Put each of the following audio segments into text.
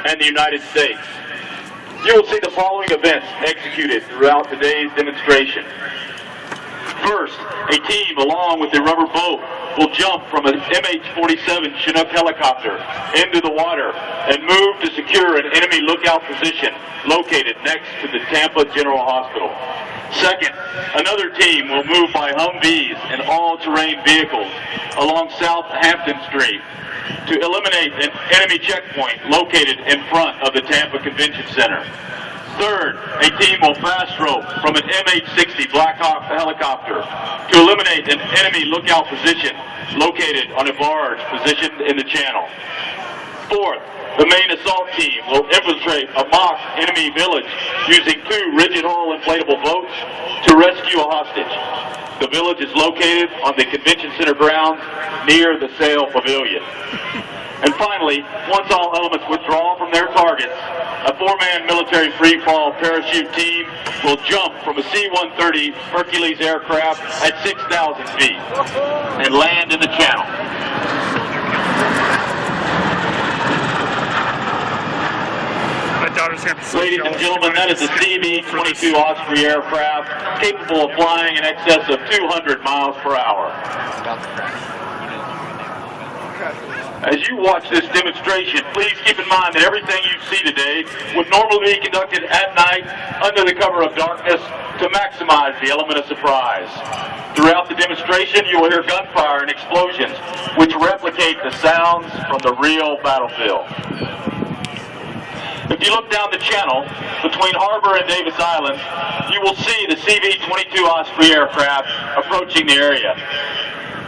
and the United States. You will see the following events executed throughout today's demonstration. First, a team along with a rubber boat will jump from an MH-47 Chinook helicopter into the water and move to secure an enemy lookout position located next to the Tampa General Hospital. Second, another team will move by Humvees and all-terrain vehicles along South Hampton Street to eliminate an enemy checkpoint located in front of the Tampa Convention Center. Third, a team will fast rope from an MH-60 Black Hawk helicopter to eliminate an enemy lookout position located on a barge positioned in the channel. Fourth, the main assault team will infiltrate a mock enemy village using 2 rigid hull inflatable boats to rescue a hostage. The village is located on the Convention Center grounds near the Sail Pavilion. And finally, once all elements withdraw from their targets, a 4-man military free-fall parachute team will jump from a C-130 Hercules aircraft at 6,000 feet and land in the channel. Ladies and gentlemen, that is a CV-22 Osprey aircraft capable of flying in excess of 200 miles per hour. As you watch this demonstration, please keep in mind that everything you see today would normally be conducted at night under the cover of darkness to maximize the element of surprise. Throughout the demonstration, you will hear gunfire and explosions, which replicate the sounds from the real battlefield. If you look down the channel between Harbor and Davis Islands, you will see the CV-22 Osprey aircraft approaching the area.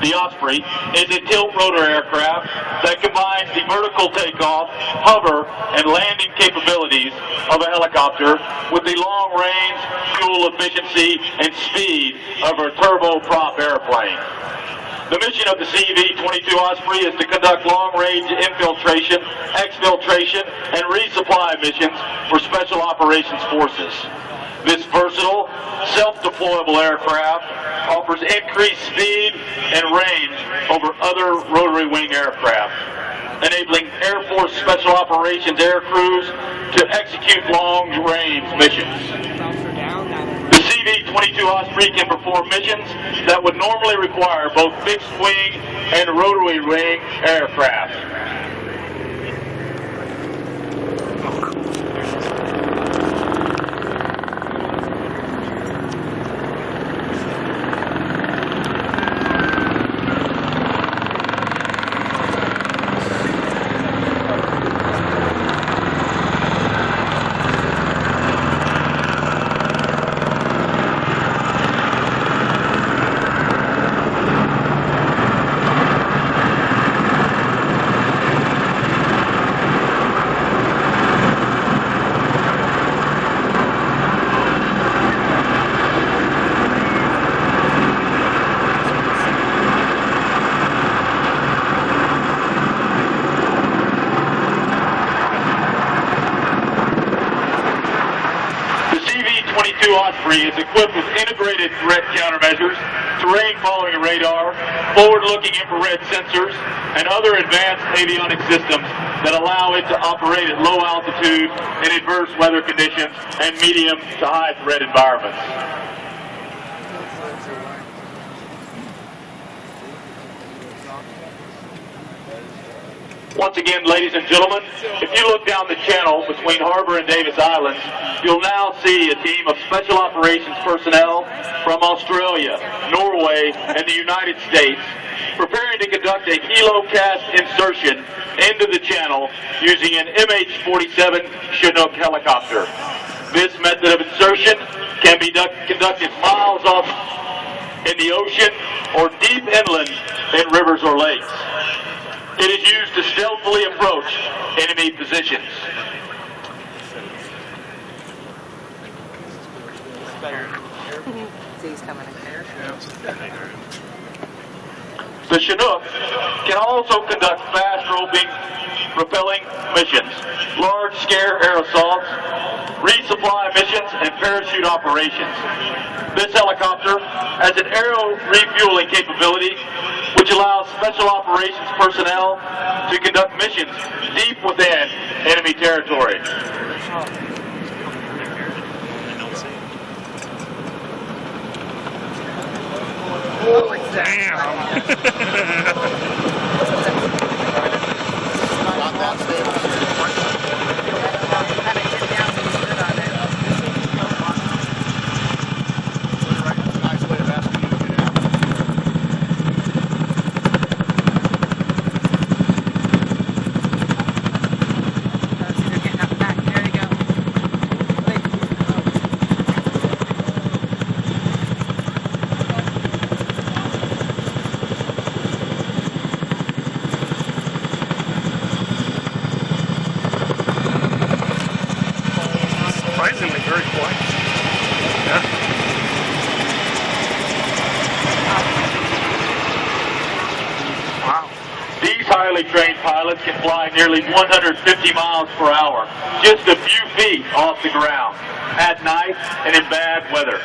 The Osprey is a tilt-rotor aircraft that combines the vertical takeoff, hover, and landing capabilities of a helicopter with the long-range, fuel efficiency, and speed of a turboprop airplane. The mission of the CV-22 Osprey is to conduct long-range infiltration, exfiltration, and resupply missions for Special Operations Forces. This versatile, self-deployable aircraft offers increased speed and range over other rotary wing aircraft, enabling Air Force Special Operations air crews to execute long-range missions. The CV-22 Osprey can perform missions that would normally require both fixed-wing and rotary wing aircraft. Osprey is equipped with integrated threat countermeasures, terrain following radar, forward-looking infrared sensors, and other advanced avionics systems that allow it to operate at low altitude in adverse weather conditions and medium to high threat environments. Once again, ladies and gentlemen, if you look down the channel between Harbor and Davis Islands, you'll now see a team of Special Operations personnel from Australia, Norway, and the United States preparing to conduct a helo-cast insertion into the channel using an MH-47 Chinook helicopter. This method of insertion can be conducted miles off in the ocean or deep inland in rivers or lakes. It is used to stealthily approach enemy positions. The Chinook can also conduct fast roping, rappelling missions, large-scale air assaults, resupply missions, and parachute operations. This helicopter has an aero refueling capability which allows special operations personnel to conduct missions deep within enemy territory. Surprisingly very quiet. Yeah. Wow. These highly trained pilots can fly nearly 150 miles per hour, just a few feet off the ground, at night and in bad weather.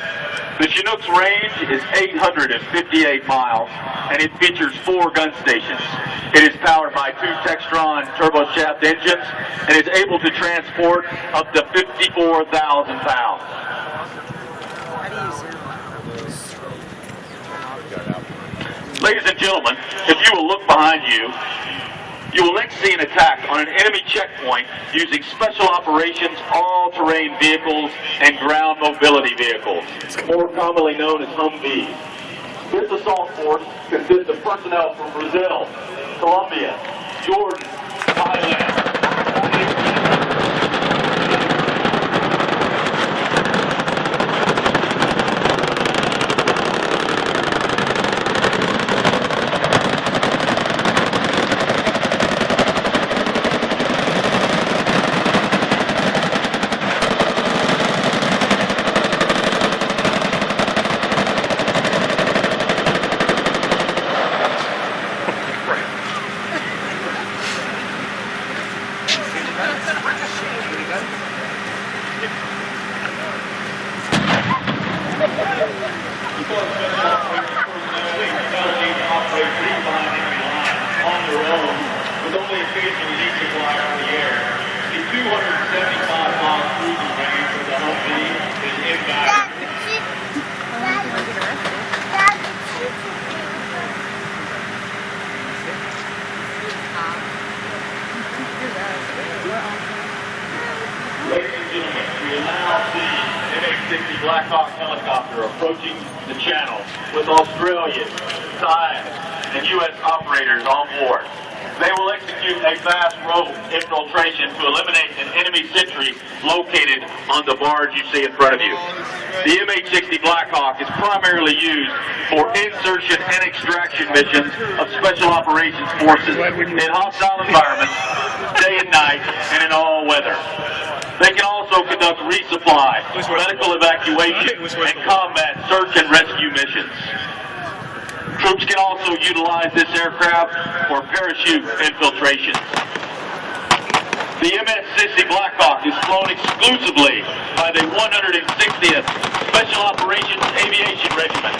The Chinook's range is 858 miles, and it features 4 gun stations. It is powered by 2 Textron turboshaft engines and is able to transport up to 54,000 pounds. Ladies and gentlemen, if you will look behind you, you will next see an attack on an enemy checkpoint using special operations all-terrain vehicles and ground mobility vehicles, more commonly known as Humvees. This assault force consists of personnel from Brazil, Colombia, Jordan, Thailand. Ladies and gentlemen, we will now see MH-60 Black Hawk helicopter approaching the channel with Australian, Thai, and U.S. operators on board. They will execute a fast rope infiltration to eliminate an enemy sentry located on the barge you see in front of you. The MH-60 Black Hawk is primarily used for insertion and extraction missions of Special Operations Forces in hostile environments, day and night, and in all weather. They can also conduct resupply, medical evacuation, and combat search and rescue missions. Troops can also utilize this aircraft for parachute infiltration. The MS-60 Black Hawk is flown exclusively by the 160th Special Operations Aviation Regiment.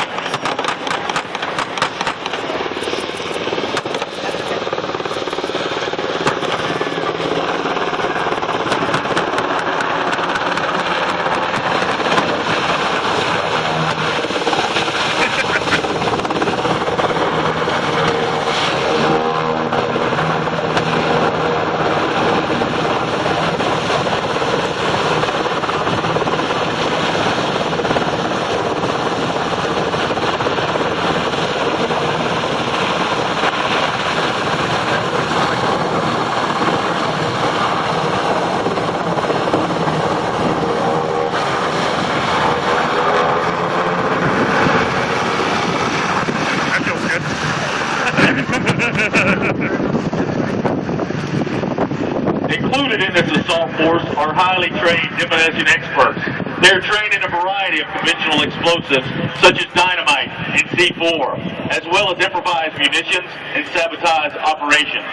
Included in this assault force are highly trained demolition experts. They're trained in a variety of conventional explosives such as dynamite and C4, as well as improvised munitions and sabotage operations.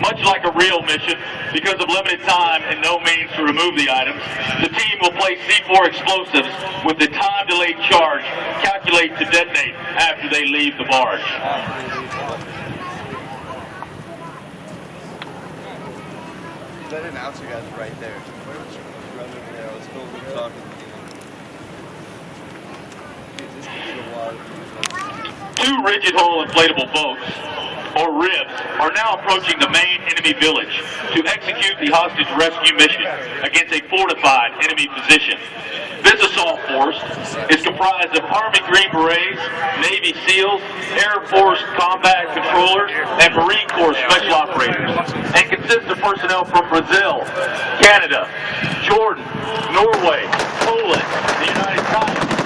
Much like a real mission, because of limited time and no means to remove the items, the team will place C4 explosives with the time-delayed charge calculated to detonate after they leave the barge. That announcer guy's right there. Where was run over there? I was told him talking. This could be a while. Two rigid hull inflatable boats, or ribs, are now approaching the main enemy village to execute the hostage rescue mission against a fortified enemy position. This assault force is comprised of Army Green Berets, Navy SEALs, Air Force combat controllers, and Marine Corps special operators, and consists of personnel from Brazil, Canada, Jordan, Norway, Poland, the United States.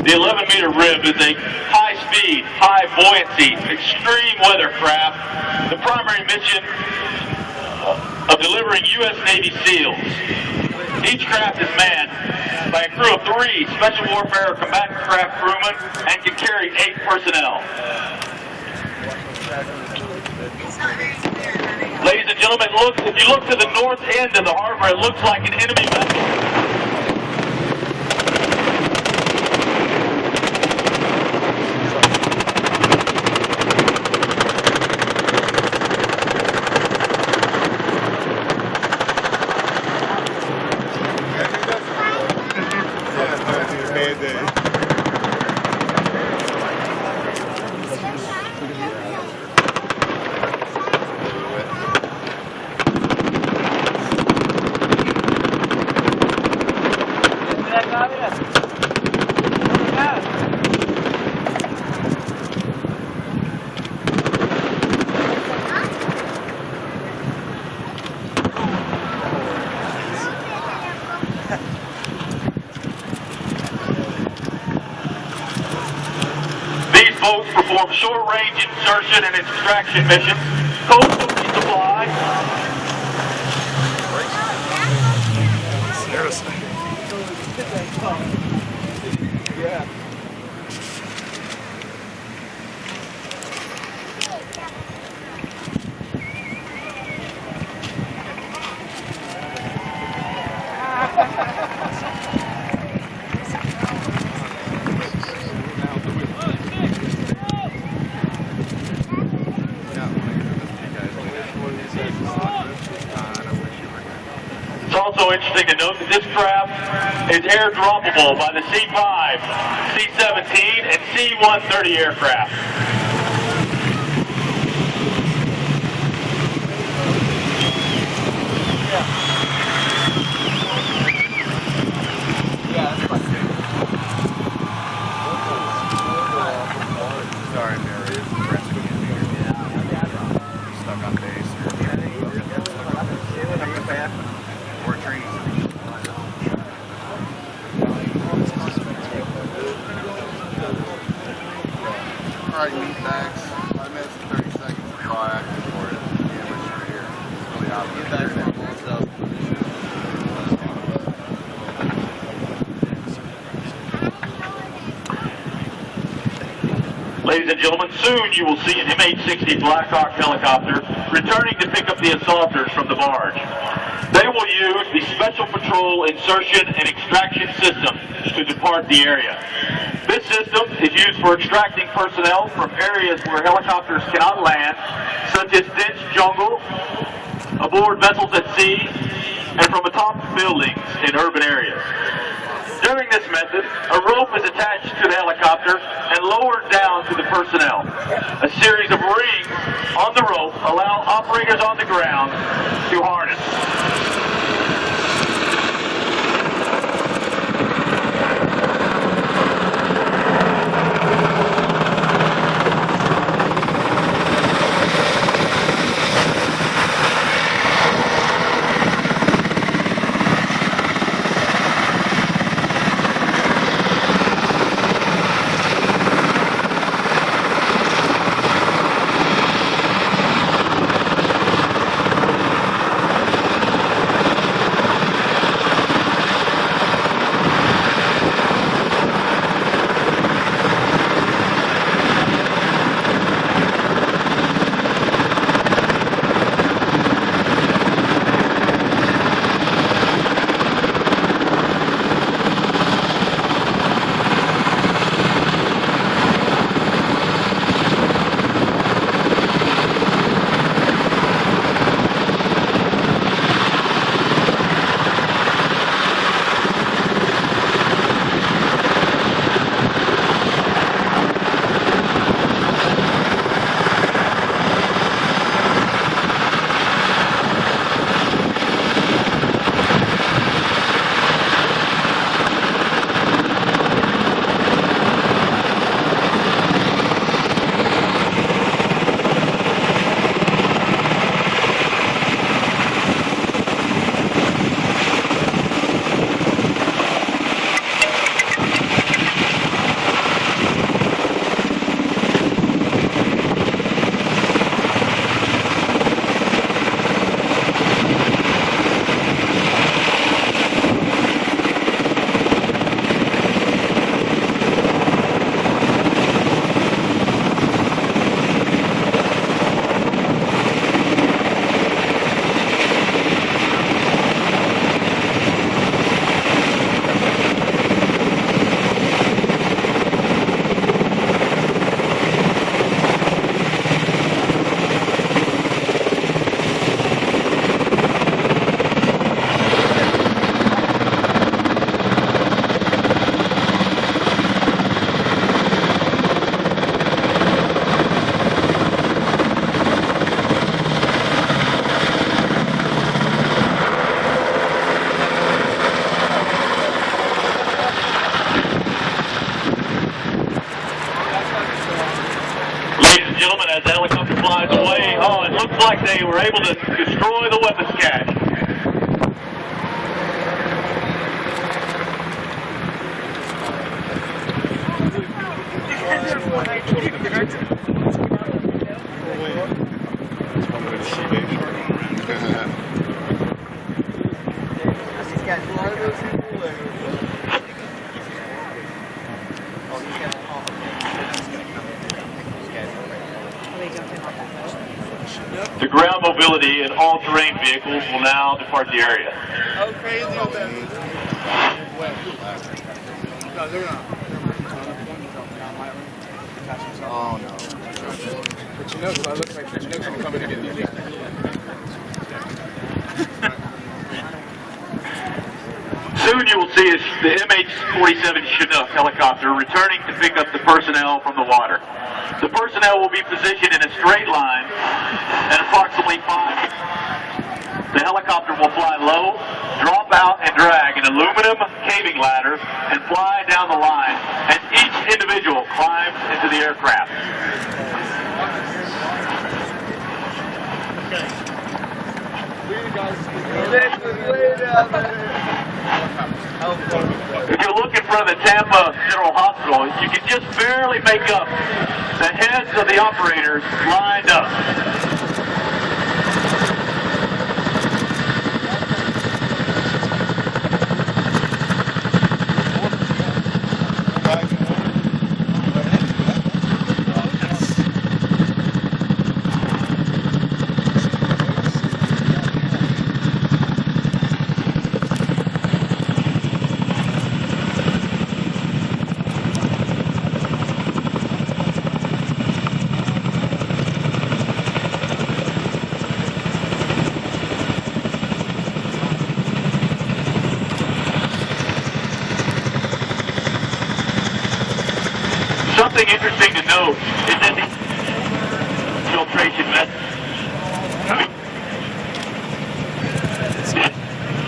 The 11-meter rib is a high-speed, high-buoyancy, extreme weather craft, the primary mission of delivering U.S. Navy SEALs. Each craft is manned by a crew of 3 Special Warfare Combatant Craft crewmen and can carry 8 personnel. Ladies and gentlemen, if you look to the north end of the harbor, it looks like an enemy vessel. Boats perform short-range insertion and extraction missions, coastal resupply, Yeah. It's also interesting to note that this craft is air-droppable by the C-5, C-17, and C-130 aircraft. Sorry, Mary. Stuck on base. Or trees. Alright, meat bags. 5 minutes and 30 seconds to thaw active for it. Yeah, my shirt here. It's really hot. Get back there. Ladies and gentlemen, soon you will see an MH-60 Black Hawk helicopter returning to pick up the assaulters from the barge. They will use the Special Patrol Insertion and Extraction System to depart the area. This system is used for extracting personnel from areas where helicopters cannot land, such as dense jungle, aboard vessels at sea, and from atop buildings in urban areas. During this method, a rope is attached to the helicopter and lowered down to the personnel. A series of rings on the rope allow operators on the ground to harness. Gentlemen, as the helicopter flies away, it looks like they were able to destroy the weapons cache. The ground mobility and all-terrain vehicles will now depart the area. How crazy is that? No, they're not. Oh no. But you know, because I look like the Chinooks will come in and get these. Soon you will see the MH-47 Chinook helicopter returning to pick up the personnel from the water. The personnel will be positioned in a straight line at approximately 5. The helicopter will fly low, drop out and drag an aluminum caving ladder and fly down the line as each individual climbs into the aircraft. If you look in front of the Tampa General Hospital, you can just barely make up the heads of the operators lined up. something interesting to note is that the filtration method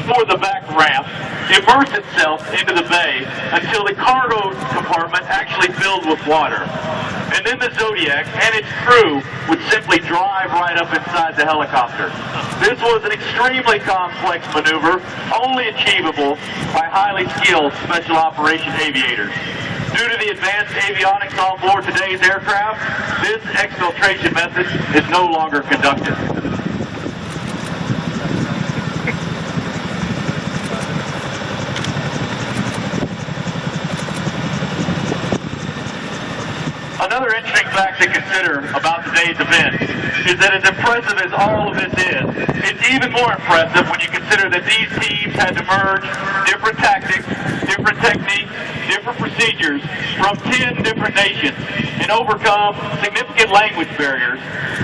for the back ramp immerse itself into the bay until the cargo compartment actually filled with water. And then the Zodiac and its crew would simply drive right up inside the helicopter. This was an extremely complex maneuver, only achievable by highly skilled special operation aviators. Due to the advanced avionics on board today's aircraft, this exfiltration method is no longer conducted. Another interesting fact to consider about today's event is that as impressive as all of this is, it's even more impressive when you consider that these teams had to merge different tactics, different techniques, different procedures from 10 different nations and overcome significant language barriers,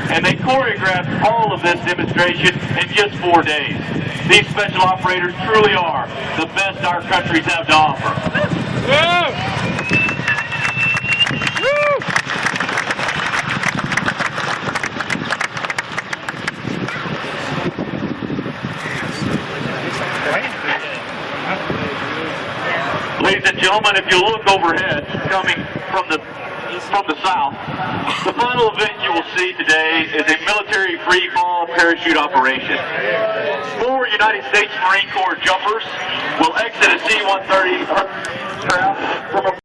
and they choreographed all of this demonstration in just 4 days. These special operators truly are the best our countries have to offer. Ladies and gentlemen, if you look overhead, coming from the south, the final event you will see today is a military free-fall parachute operation. 4 United States Marine Corps jumpers will exit a C-130 aircraft from a